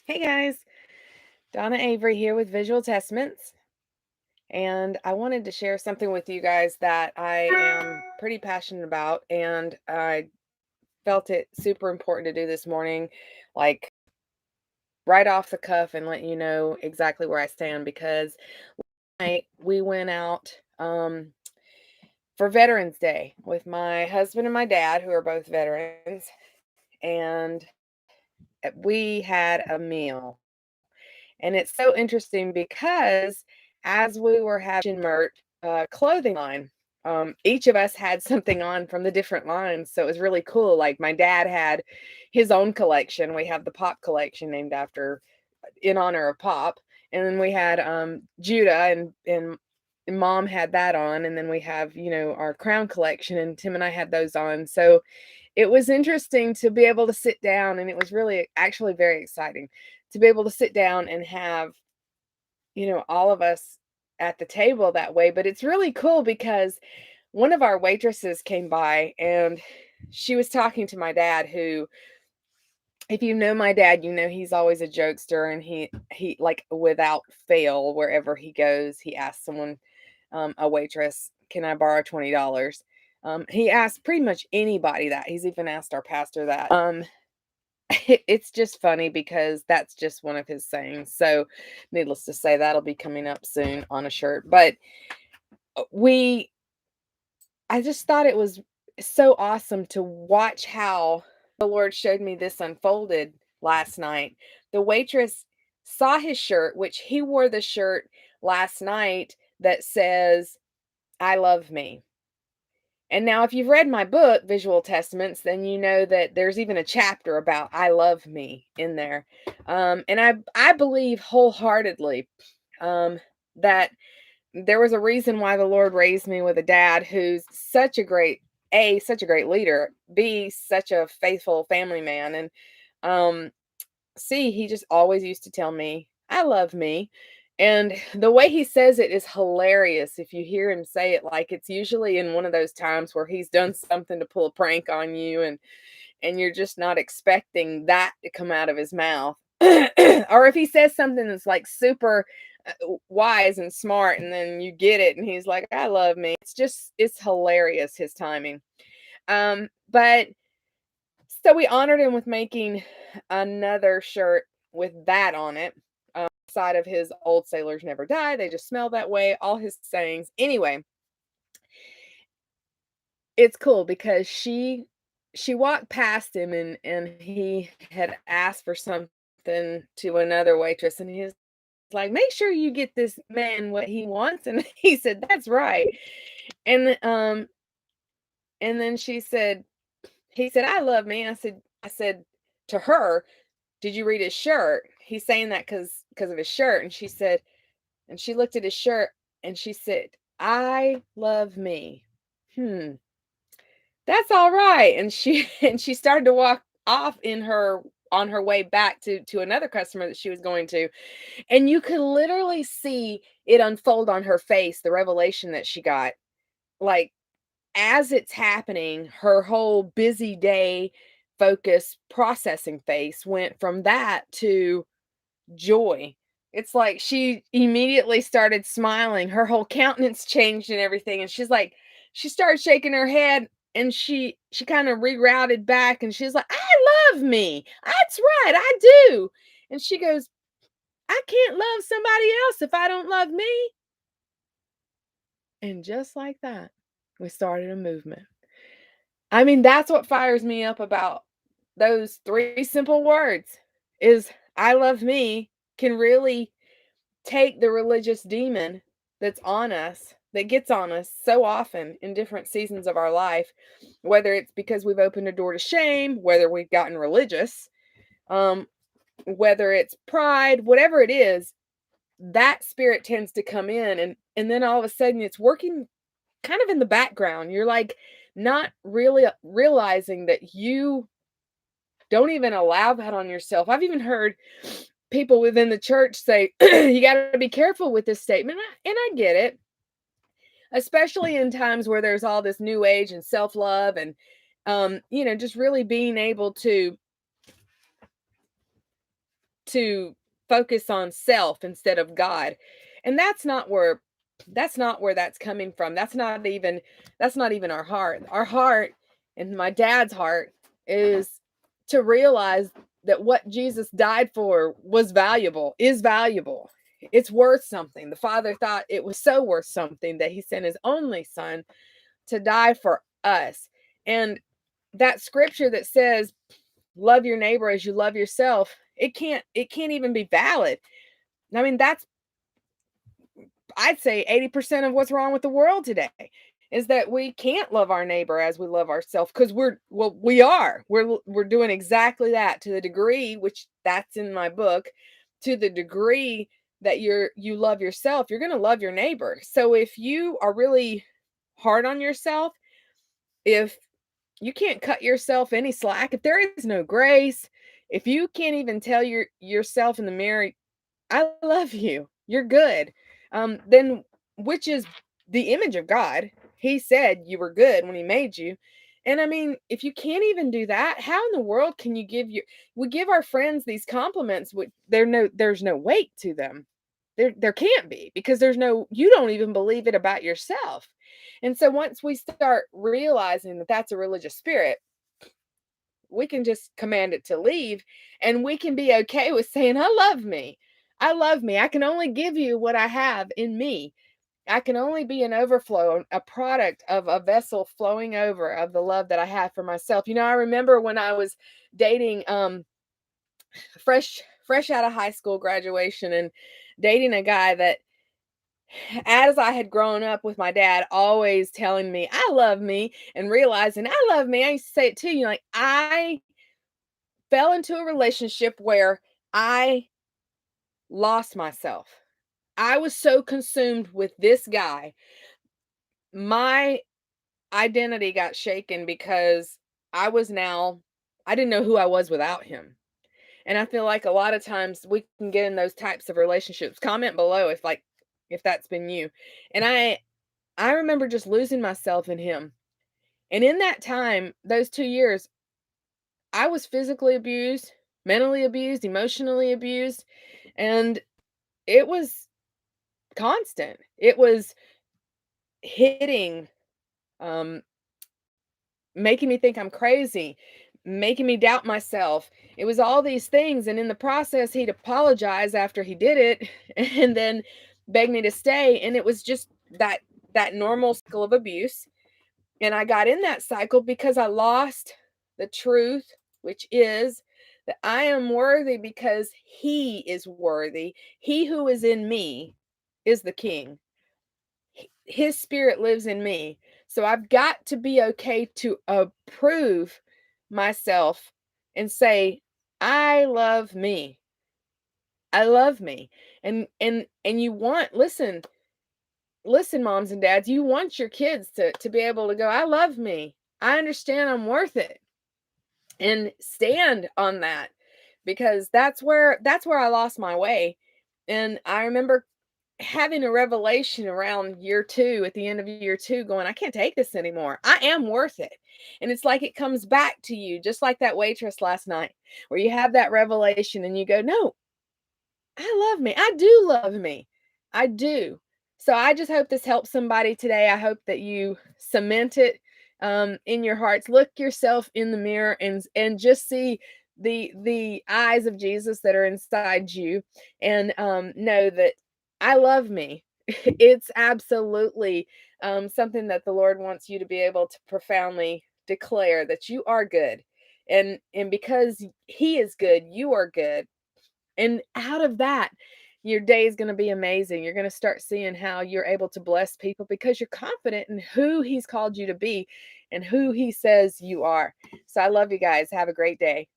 Hey guys, Donna Avery here with Visual Testaments, and I wanted to share something with you guys that I am pretty passionate about, and I felt it super important to do this morning, like right off the cuff, and let you know exactly where I stand because we went out for Veterans Day with my husband and my dad, who are both veterans, and we had a meal. And it's so interesting because as we were having merch clothing line, each of us had something on from the different lines. So it was really cool. Like my dad had his own collection. We have the Pop collection named after, in honor of Pop. And then we had Judah and mom had that on. And then we have, our Crown collection, and Tim and I had those on. So it was interesting to be able to sit down, and it was really actually very exciting to be able to sit down and have, all of us at the table that way. But it's really cool because one of our waitresses came by and she was talking to my dad, who, if you know my dad, he's always a jokester, and he like without fail, wherever he goes, he asks someone, a waitress, can I borrow $20? He asked pretty much anybody that. He's even asked our pastor that. It's just funny because that's just one of his sayings. So, needless to say, that'll be coming up soon on a shirt. But I just thought it was so awesome to watch how the Lord showed me this unfolded last night. The waitress saw his shirt, which he wore the shirt last night that says, I love me. And now, if you've read my book, Visual Testaments, then you know that there's even a chapter about I love me in there. And I believe wholeheartedly that there was a reason why the Lord raised me with a dad who's such a great leader, B, such a faithful family man, and C, he just always used to tell me, I love me. And the way he says it is hilarious. If you hear him say it, like it's usually in one of those times where he's done something to pull a prank on you, and you're just not expecting that to come out of his mouth. Or if he says something that's like super wise and smart, and then you get it and he's like, I love me. It's hilarious, his timing. But so we honored him with making another shirt with that on it. Side of his old sailors never die. They just smell that way. All his sayings. Anyway, it's cool because she walked past him, and he had asked for something to another waitress, and he's like, make sure you get this man what he wants. And he said, that's right. And then he said, I love me. I said to her, did you read his shirt? He's saying that because of his shirt. And she looked at his shirt and she said, I love me. That's all right. And she started to walk off on her way back to another customer that she was going to. And you could literally see it unfold on her face, the revelation that she got. Like, as it's happening, her whole busy day focus processing face went from that to joy. It's like she immediately started smiling. Her whole countenance changed and everything. And she started shaking her head, and she kind of rerouted back, and she's like, I love me. That's right, I do. And she goes, I can't love somebody else if I don't love me. And just like that, we started a movement. I mean, that's what fires me up about those three simple words is I love me can really take the religious demon that's on us, that gets on us so often in different seasons of our life, whether it's because we've opened a door to shame, whether we've gotten religious, whether it's pride, whatever it is, that spirit tends to come in, and then all of a sudden it's working kind of in the background. You're like not really realizing that you don't even allow that on yourself. I've even heard people within the church say, you got to be careful with this statement. And I get it, especially in times where there's all this new age and self-love and, just really being able to to focus on self instead of God. And that's not where that's coming from. That's not even our heart. Our heart, and my dad's heart, is to realize that what Jesus died for was valuable, is valuable. It's worth something. The Father thought it was so worth something that he sent his only son to die for us. And that scripture that says, love your neighbor as you love yourself, it can't even be valid. I mean, that's, I'd say 80% of what's wrong with the world today is that we can't love our neighbor as we love ourselves, because we're doing exactly that to the degree, which that's in my book, to the degree that you love yourself, you're going to love your neighbor. So if you are really hard on yourself, if you can't cut yourself any slack, if there is no grace, if you can't even tell yourself in the mirror, I love you, you're good, then, which is the image of God. He said you were good when he made you. And I mean, if you can't even do that, how in the world can you we give our friends these compliments, which there's no weight to them. There can't be, because you don't even believe it about yourself. And so once we start realizing that that's a religious spirit, we can just command it to leave, and we can be okay with saying, I love me. I love me. I can only give you what I have in me. I can only be an overflow, a product of a vessel flowing over of the love that I have for myself. I remember when I was dating, fresh out of high school graduation, and dating a guy that, as I had grown up with my dad always telling me I love me and realizing I love me, I used to say it too. Like, I fell into a relationship where I lost myself. I was so consumed with this guy. My identity got shaken because I didn't know who I was without him. And I feel like a lot of times we can get in those types of relationships. Comment below if that's been you. And I remember just losing myself in him. And in that time, those 2 years, I was physically abused, mentally abused, emotionally abused, and it was constant. It was hitting, um, making me think I'm crazy, making me doubt myself. It was all these things, and in the process, he'd apologize after he did it, and then beg me to stay, and it was just that normal cycle of abuse. And I got in that cycle because I lost the truth, which is that I am worthy because he is worthy. He who is in me is the king. His spirit lives in me. So I've got to be okay to approve myself and say, I love me. I love me. And you want, listen, moms and dads, you want your kids to be able to go, I love me. I understand I'm worth it. And stand on that, because that's where I lost my way. And I remember having a revelation around year 2, at the end of year 2, going, I can't take this anymore. I am worth it. And it's like it comes back to you, just like that waitress last night, where you have that revelation and you go, no, I love me. I do love me. I do. So I just hope this helps somebody today. I hope that you cement it in your hearts. Look yourself in the mirror and just see the eyes of Jesus that are inside you, and know that I love me. It's absolutely something that the Lord wants you to be able to profoundly declare, that you are good, and because He is good, you are good. And out of that, your day is going to be amazing. You're going to start seeing how you're able to bless people because you're confident in who He's called you to be and who He says you are. So I love you guys. Have a great day.